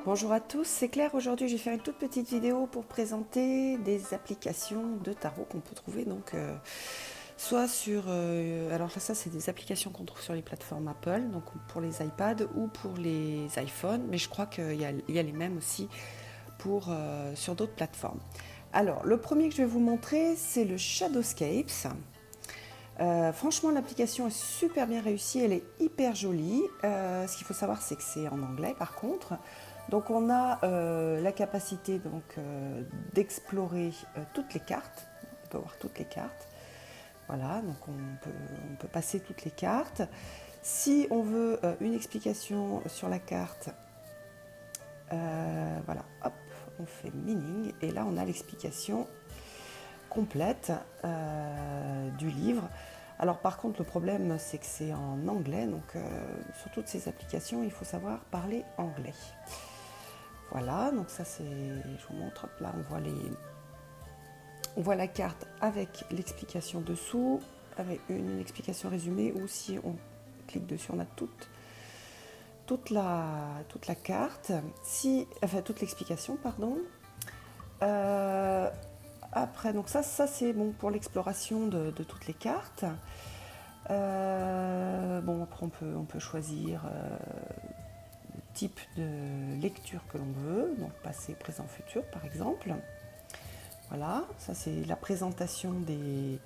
Bonjour à tous, c'est Claire. Aujourd'hui, je vais faire une toute petite vidéo pour présenter des applications de tarot qu'on peut trouver soit sur... alors là, ça, c'est des applications qu'on trouve sur les plateformes Apple, donc pour les iPads ou pour les iPhones, mais je crois qu'il y a les mêmes aussi sur d'autres plateformes. Alors, le premier que je vais vous montrer, c'est le Shadowscapes. Franchement, l'application est super bien réussie, elle est hyper jolie. Ce qu'il faut savoir, c'est que c'est en anglais par contre. Donc on a la capacité d'explorer toutes les cartes. On peut voir toutes les cartes. Voilà, donc on peut passer toutes les cartes. Si on veut une explication sur la carte, voilà, hop, on fait meaning et là on a l'explication complète du livre. Alors par contre le problème c'est que c'est en anglais, donc sur toutes ces applications il faut savoir parler anglais. Voilà, donc ça c'est, je vous montre, hop, là on voit la carte avec l'explication dessous, avec une explication résumée, ou si on clique dessus on a toute la carte, enfin toute l'explication, pardon. Après, donc ça c'est bon pour l'exploration de toutes les cartes. Bon, après on peut choisir le type de lecture que l'on veut, donc passé, présent, futur par exemple. Voilà, ça c'est la présentation de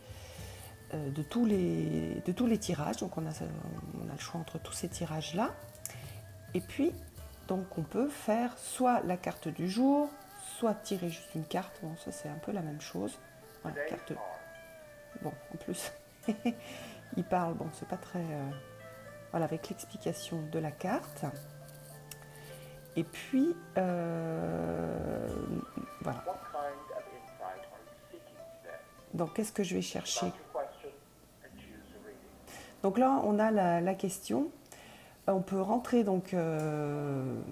tous les tirages, donc on a le choix entre tous ces tirages là. Et puis, donc on peut faire soit la carte du jour, soit tirer juste une carte. Bon, ça c'est un peu la même chose. Voilà, carte. Bon, en plus, il parle, bon, c'est pas très. Voilà, avec l'explication de la carte. Et puis, voilà. Donc, qu'est-ce que je vais chercher? Donc là, on a la question. On peut rentrer donc. On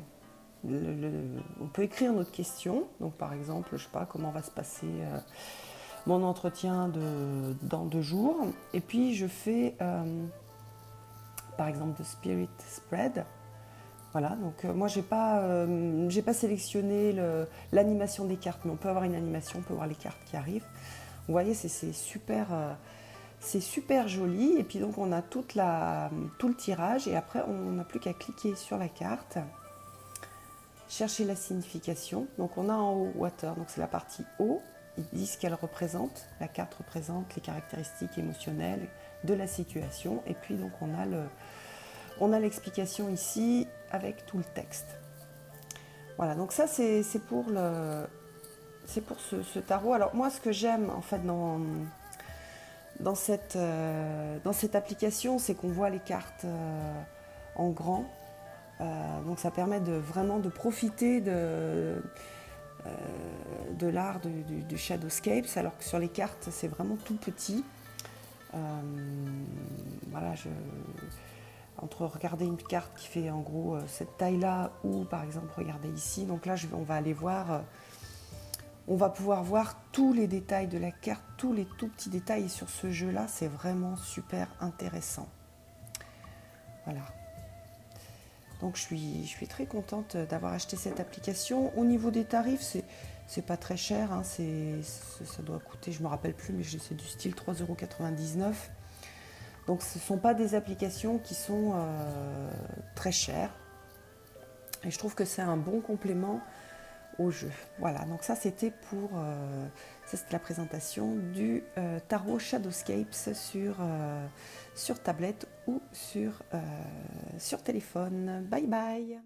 peut écrire notre question. Donc, par exemple, je sais pas comment va se passer mon entretien dans 2 jours. Et puis, je fais, par exemple, The Spirit Spread. Voilà, donc moi j'ai pas sélectionné l'animation des cartes, mais on peut avoir une animation, on peut voir les cartes qui arrivent. Vous voyez, c'est super joli. Et puis donc on a tout le tirage et après on n'a plus qu'à cliquer sur la carte, chercher la signification. Donc on a en haut Water, donc c'est la partie haut. Ils disent ce qu'elle représente. La carte représente les caractéristiques émotionnelles de la situation. Et puis donc on a l'explication ici avec tout le texte. Voilà, donc ça c'est pour ce tarot. Alors moi ce que j'aime en fait dans cette application, c'est qu'on voit les cartes en grand. Donc ça permet vraiment de profiter de l'art du Shadowscapes, alors que sur les cartes c'est vraiment tout petit. Voilà, entre regarder une carte qui fait en gros cette taille-là ou par exemple regarder ici. Donc là, on va aller voir, on va pouvoir voir tous les détails de la carte, tous les tout petits détails. Et sur ce jeu-là, c'est vraiment super intéressant. Voilà. Donc je suis très contente d'avoir acheté cette application. Au niveau des tarifs, c'est pas très cher, hein, ça doit coûter, je me rappelle plus, mais c'est du style 3,99 €. Donc ce ne sont pas des applications qui sont très chères. Et je trouve que c'est un bon complément au jeu. Voilà, donc ça c'était c'était la présentation du tarot Shadowscapes sur tablette ou sur téléphone. Bye bye!